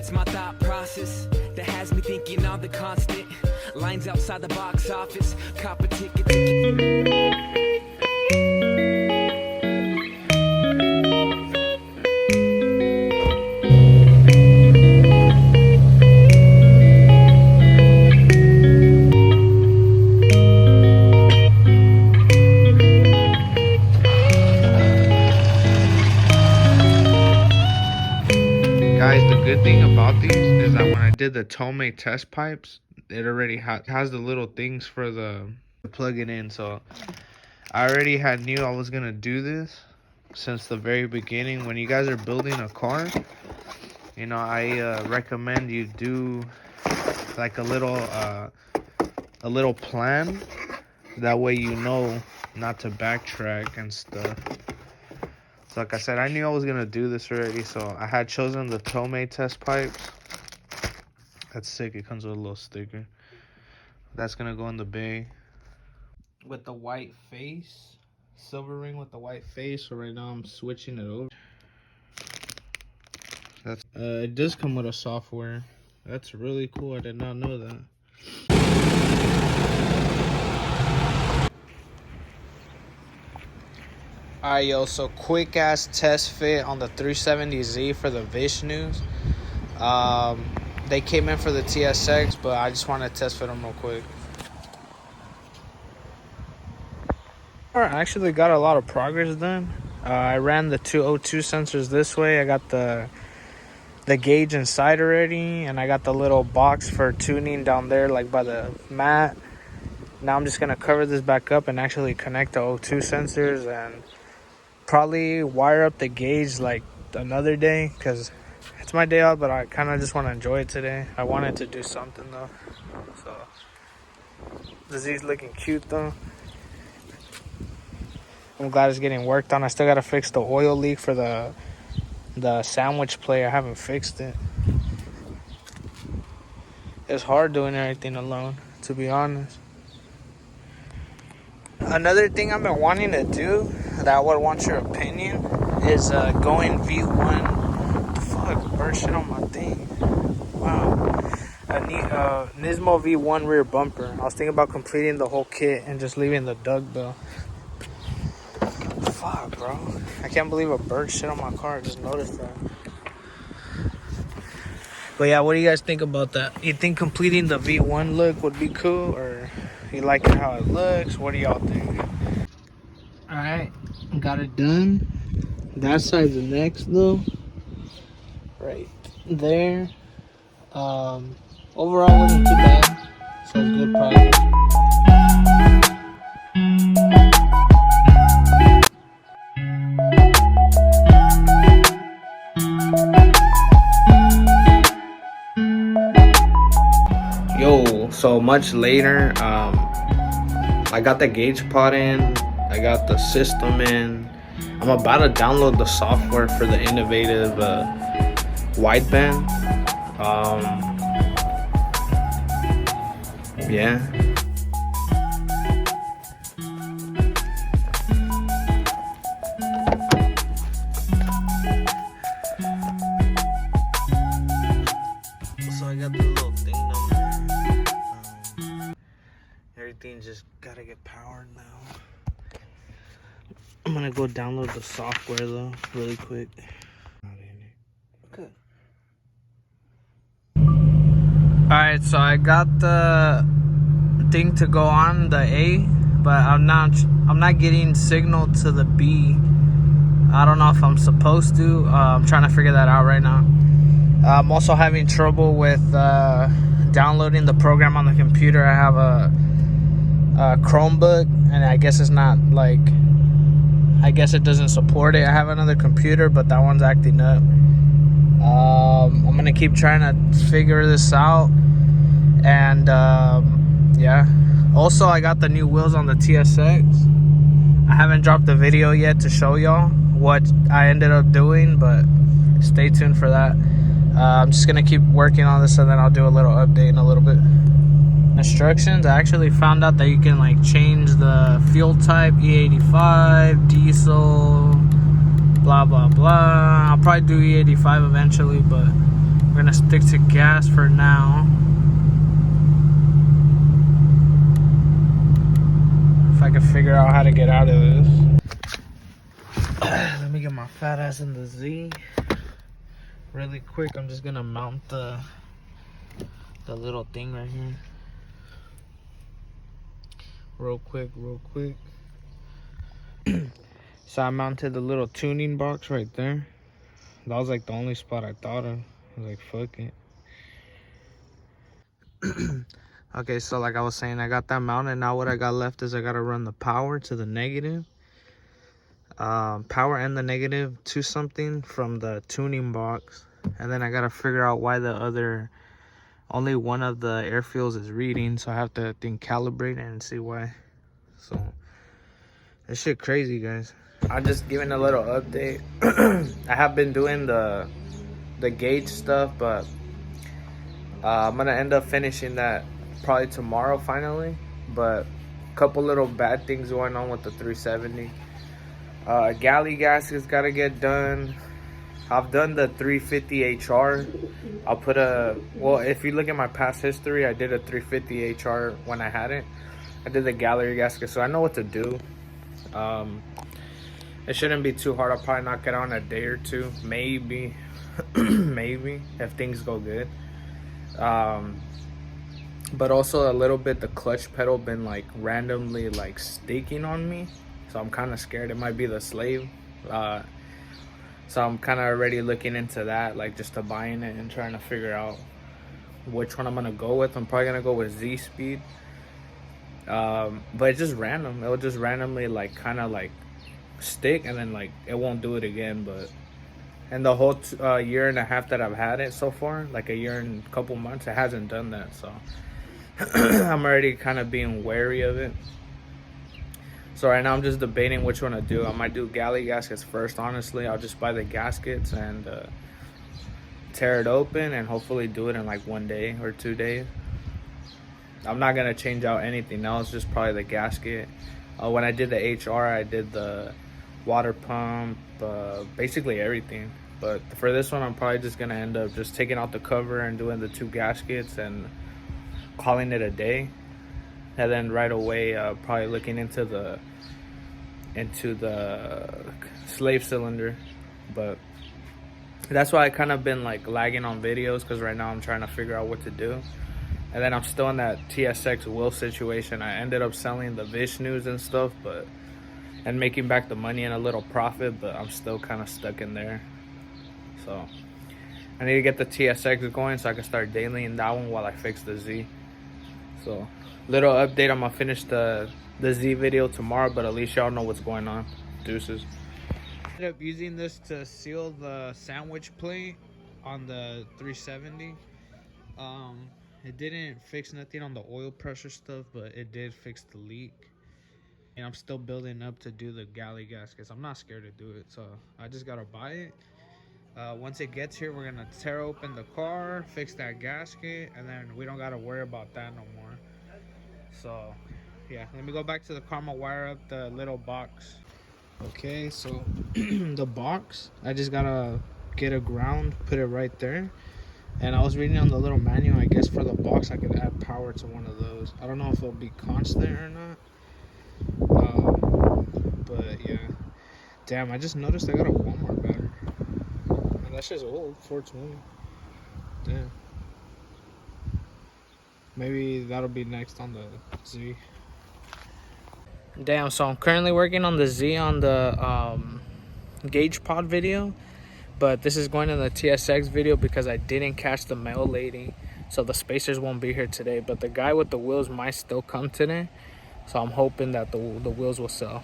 It's my thought process that has me thinking on the constant lines outside the box office. Cop a ticket. Guys, the good thing about these is that when I did the Tomei test pipes, it already has the little things for the to plug it in. So I already knew I was gonna do this since the very beginning. When you guys are building a car, you know, I recommend you do like a little plan. That way you know not to backtrack and stuff. So like I said, I knew I was gonna do this already, so I had chosen the Tomei test pipes. That's sick. It comes with a little sticker. That's gonna go in the bay with the white face, silver ring with the white face. So right now I'm switching it over. That's it does come with a software. That's really cool. I did not know that. Alright, yo, so quick ass test fit on the 370Z for the Vishnus. They came in for the TSX, but I just want to test fit them real quick. I actually got a lot of progress done. I ran the two O2 sensors this way. I got the gauge inside already, and I got the little box for tuning down there, like by the mat. Now I'm just gonna cover this back up and actually connect the O2 sensors and probably wire up the gauge like another day, because it's my day off, but I kind of just want to enjoy it today. I wanted to do something though. So the Z's looking cute though. I'm glad it's getting worked on. I still gotta fix the oil leak for the sandwich plate. I haven't fixed it. It's hard doing everything alone, to be honest. Another thing I've been wanting to do that I would want your opinion is going V1. What the fuck? Bird shit on my thing. Wow. A Nismo V1 rear bumper. I was thinking about completing the whole kit and just leaving the Doug bell. Fuck, bro. I can't believe a bird shit on my car. I just noticed that. But yeah, what do you guys think about that? You think completing the V1 look would be cool, or you like it how it looks? What do y'all think? Alright, got it done. That side's next though. Right there. Overall wasn't too bad. So it's good progress. Yo, so much later, I got the gauge pod in, I got the system in. I'm about to download the software for the innovative wideband. Yeah. So I got the little thing down there. Everything just gotta get powered now. I'm gonna go download the software though, really quick. Okay. Alright, so I got the thing to go on the A, but I'm not getting signal to the B. I don't know if I'm supposed to. I'm trying to figure that out right now. I'm also having trouble with downloading the program on the computer. I have a Chromebook, and I guess it's not like, I guess it doesn't support it. I have another computer, but that one's acting up. I'm gonna keep trying to figure this out, and yeah. Also, I got the new wheels on the TSX. I haven't dropped the video yet to show y'all what I ended up doing, but stay tuned for that. I'm just gonna keep working on this, and then I'll do a little update in a little bit. Instructions, I actually found out that you can like change the fuel type, E85, diesel, blah blah blah. I'll probably do E85 eventually, but We're gonna stick to gas for now. If I can figure out how to get out of this. Let me get my fat ass in the Z. Really quick, I'm just gonna mount the little thing right here. Real quick. So I mounted the little tuning box right there. That was like the only spot I thought of. I was like, fuck it. Okay, so like I was saying, I got that mounted. Now what I got left is I gotta run the power to the negative. Power and the negative to something from the tuning box. And then I gotta figure out why only one of the air fuels is reading. So I have to calibrate it and see why. So this shit crazy, guys. I'm just giving a little update. I have been doing the gauge stuff, but I'm gonna end up finishing that probably tomorrow finally. But a couple little bad things going on with the 370. Galley gaskets gotta get done. I've done the 350 HR. I'll put well, if you look at my past history, I did a 350 HR when I had it. I did the gallery gasket, so I know what to do. It shouldn't be too hard. I'll probably knock it out in a day or two, maybe. Maybe if things go good. But also a little bit, the clutch pedal been like randomly like sticking on me, so I'm kind of scared it might be the slave. So I'm kind of already looking into that, like just to buying it and trying to figure out which one I'm gonna go with. I'm probably gonna go with Z Speed. But it's just random. It'll just randomly like kind of like stick, and then like it won't do it again. But and the whole year and a half that I've had it so far, like a year and a couple months, it hasn't done that. So I'm already kind of being wary of it. So right now I'm just debating which one to do. I might do galley gaskets first, honestly. I'll just buy the gaskets and tear it open and hopefully do it in like 1 day or 2 days. I'm not gonna change out anything else, just probably the gasket. When I did the HR, I did the water pump, basically everything. But for this one, I'm probably just gonna end up just taking out the cover and doing the 2 gaskets and calling it a day. And then right away, probably looking into the slave cylinder. But that's why I kind of been like lagging on videos, because right now I'm trying to figure out what to do. And then I'm still in that TSX wheel situation. I ended up selling the Vishnus and stuff, and making back the money and a little profit, but I'm still kind of stuck in there. So I need to get the TSX going so I can start dailying that one while I fix the Z. So little update, I'm gonna finish the Z video tomorrow, but at least y'all know what's going on. Deuces. Ended up using this to seal the sandwich plate on the 370. It didn't fix nothing on the oil pressure stuff, but it did fix the leak. And I'm still building up to do the galley gaskets. I'm not scared to do it, so I just gotta buy it. Once it gets here, we're gonna tear open the car, fix that gasket, and then we don't gotta worry about that no more. So yeah, let me go back to the car. I'm gonna wire up the little box. Okay, so the box, I just gotta get a ground, put it right there. And I was reading on the little manual, I guess for the box I could add power to one of those. I don't know if it'll be constant or not. But yeah. Damn, I just noticed I got a Walmart battery. Man, that shit's old, 420. Damn. Maybe that'll be next on the Z. Damn, so I'm currently working on the Z on the gauge pod video. But this is going in the TSX video because I didn't catch the mail lady. So the spacers won't be here today. But the guy with the wheels might still come today. So I'm hoping that the wheels will sell.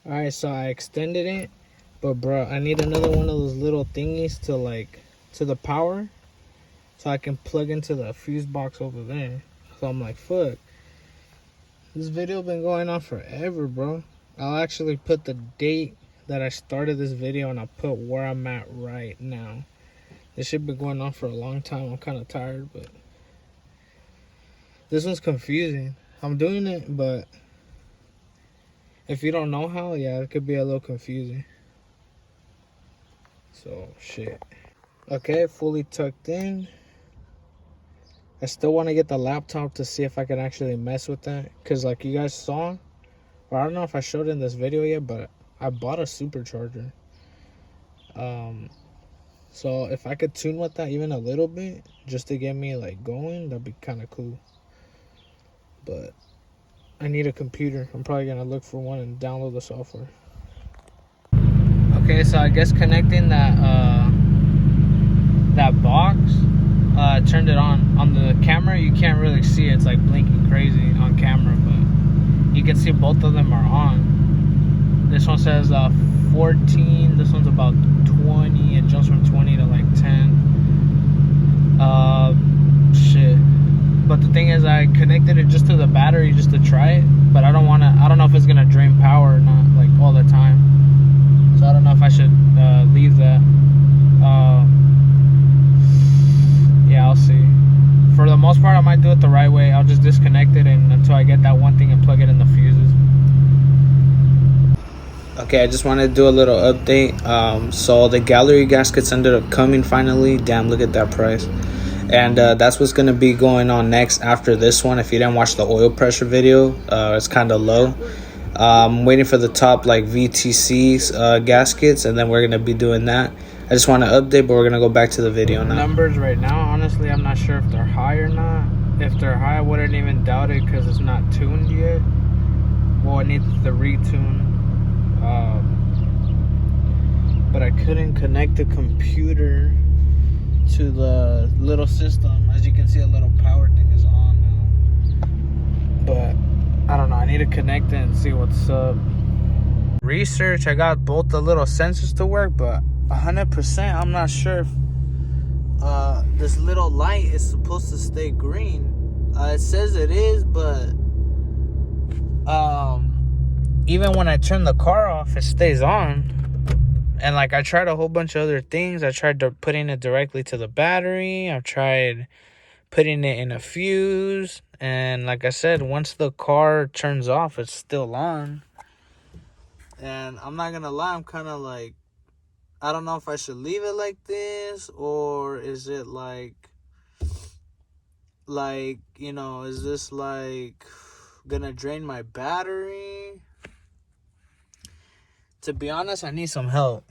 Alright, so I extended it. But bro, I need another one of those little thingies to the power. So I can plug into the fuse box over there. So I'm like, fuck. This video been going on forever, bro. I'll actually put the date that I started this video, and I'll put where I'm at right now. This should be going on for a long time. I'm kind of tired, but this one's confusing. I'm doing it, but if you don't know how, yeah, it could be a little confusing. So shit. Okay, fully tucked in. I still want to get the laptop to see if I can actually mess with that. Because like you guys saw, or I don't know if I showed in this video yet, but I bought a supercharger. So if I could tune with that even a little bit, just to get me like going, that'd be kind of cool. But I need a computer. I'm probably gonna look for one and download the software. Okay, so I guess connecting that that box turned it on. On the camera you can't really see it. It's like blinking crazy on camera, but you can see both of them are on. This one says 14, this one's about 20. It jumps from 20 to like 10. Shit. But the thing is, I connected it just to the battery just to try it, but I don't know if it's gonna drain power or not, like all the time. So I don't know if I should leave that. Yeah, I'll see. For the most part, I might do it the right way. I'll just disconnect it until I get that one thing and plug it in the fuses. Okay, I just wanted to do a little update. So the gallery gaskets ended up coming finally. Damn, look at that price. And that's what's going to be going on next after this one. If you didn't watch the oil pressure video, it's kind of low. I'm waiting for the top like VTC gaskets, and then we're going to be doing that. I just want to update, but we're going to go back to the video now. Numbers right now, honestly, I'm not sure if they're high or not. If they're high, I wouldn't even doubt it because it's not tuned yet. Well, it needs the retune. But I couldn't connect the computer to the little system. As you can see, a little power thing is on now. But I don't know, I need to connect it and see what's up. Research, I got both the little sensors to work, but 100% I'm not sure if this little light is supposed to stay green. It says it is, but even when I turn the car off, it stays on. And like I tried a whole bunch of other things. I tried putting it directly to the battery. I've tried putting it in a fuse. And like I said, once the car turns off, it's still on. And I'm not gonna lie, I'm kind of like, I don't know if I should leave it like this, or is it like, you know, is this like gonna drain my battery? To be honest, I need some help.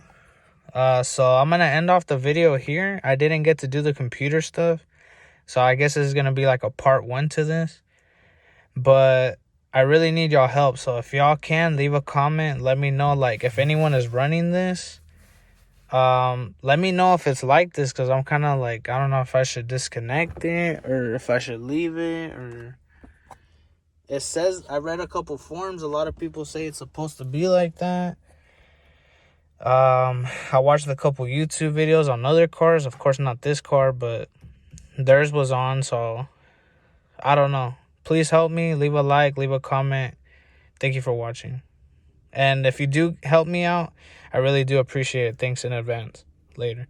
So I'm gonna end off the video here. I didn't get to do the computer stuff, so I guess this is gonna be like a part 1 to this. But I really need y'all help, so if y'all can leave a comment, let me know like if anyone is running this. Let me know if it's like this, because I'm kind of like, I don't know if I should disconnect it or if I should leave it. Or it says, I read a couple forums, a lot of people say it's supposed to be like that. I watched a couple YouTube videos on other cars, of course not this car, but theirs was on, so I don't know. Please help me, leave a like, leave a comment. Thank you for watching. And if you do help me out, I really do appreciate it. Thanks in advance. Later.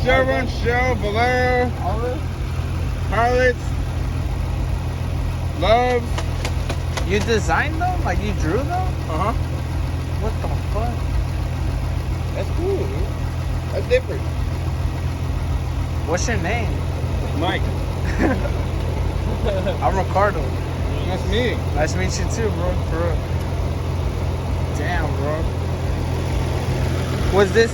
Chevron, Shell, Valero, Harlots, Loves. You designed them? Like you drew them? Uh-huh. What the fuck? That's cool, dude. That's different. What's your name? Mike. I'm Ricardo. Nice meeting. Nice to meet you too, bro. For real. Damn, bro. Was this